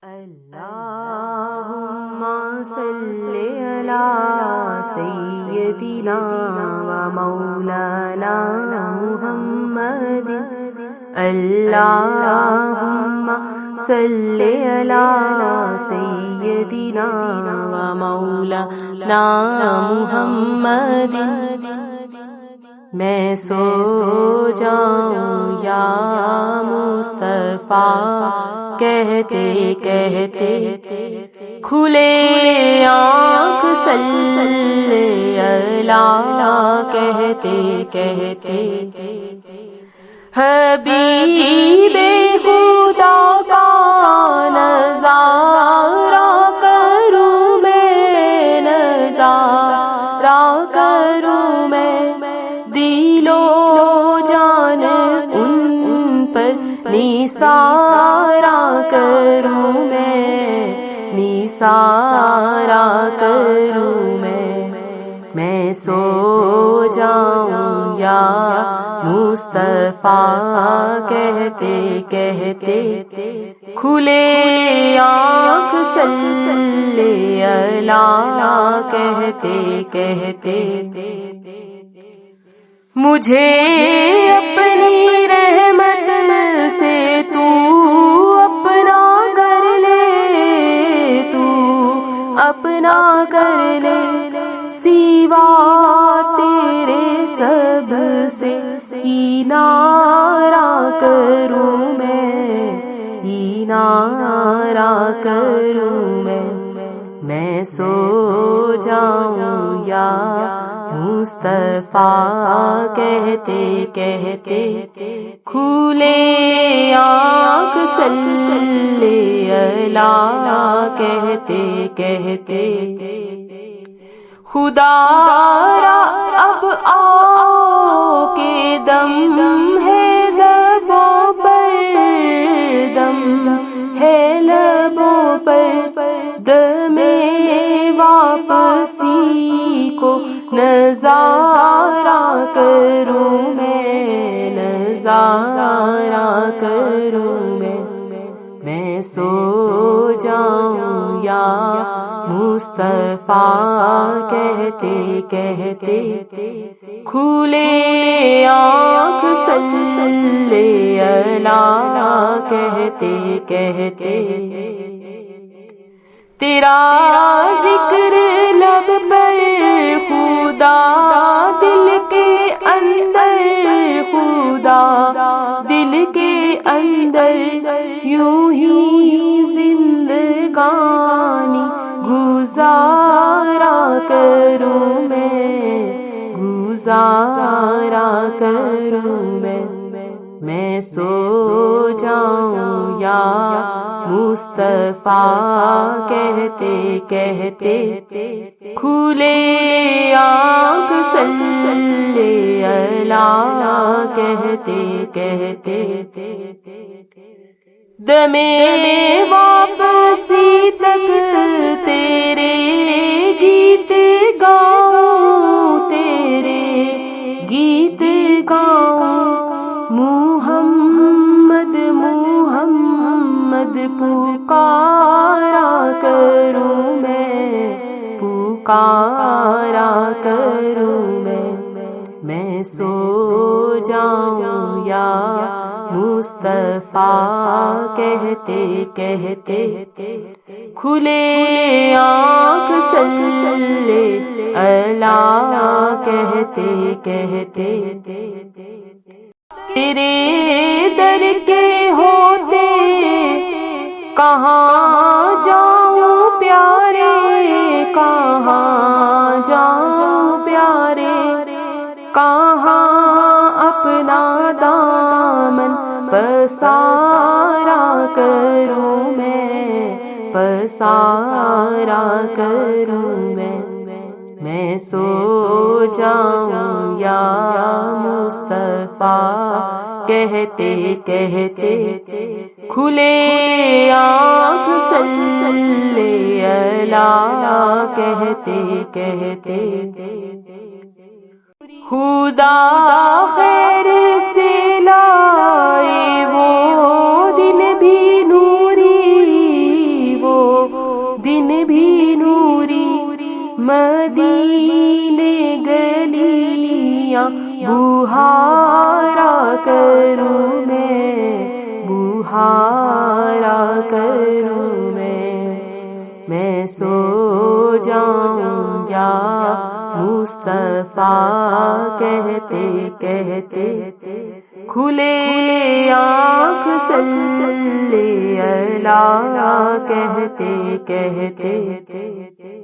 اللهم صل على سيدنا ومولانا محمد. اللهم صل على سيدنا ومولانا محمد. میں سو جاؤں یا مصطفیٰ کہتے کہتے، کھلے آنکھ صلی اللہ کہتے کہتے، حبیب خدا کا نظارہ کروں میں، نظارہ کروں میں، دل و جان ان پر نثارا کروں میں، نثارا کروں میں سو جاؤں یا مصطفیٰ کہتے کہتے، کھلے آنکھ صلی اللہ کہتے کہتے، مجھے اپنی رحمت سے تو اپنا کر لے، تو اپنا کر لے، سوا تیرے سب سے انارا کروں انارا کروں میں سو جاؤں یا مصطفیٰ کہتے کہتے، کھلے آنکھ صلی اللہ کہتے کہتے، خدا را اب آؤ کہ دم ہے لبوں پر، دم ہے لبوں پر، دم واپسی کو نظارہ کروں میں، نظارہ کروں میں سو جاؤں یا مصطفیٰ کہتے کہتے، کھلے آنکھ صلی اللہ کہتے کہتے، تیرا ذکر لب پر خدا دل کے اندر، خدا دل کے اندر، یوں ہی زندگانی گزارا کروں میں، گزارا کروں میں سو جاؤں یا مصطفیٰ کہتے کہتے، کھلے آنکھ صلی اللہ کہتے کہتے، دمے واپسی تک تیرے گیت گاؤں، تیرے گیت گاؤں، محمد محمد پکارا کروں میں، پکارا کروں میں سو جاؤں یا مصطفیٰ کہتے کہتے، کھلے آنکھ صلی اللہ کہتے کہتے، تیرے در کے ہوتے کہاں جاؤں پیارے، کہاں جاؤں پیارے، کہاں اپنا دامن پسارا کروں میں، پسارا کروں میں سو جاؤں یا مصطفیٰ کہتے کہتے، کھلے آنکھ صلی اللہ کہتے کہتے، خدا خیر سے لائے وہ دن بھی نوری، مدینے گلیاں بہارا کروں بہارا کروں میں سو جاؤں یا مصطفیٰ کہتے کہتے کھلے آنکھ صلی اللہ کہتے کہتے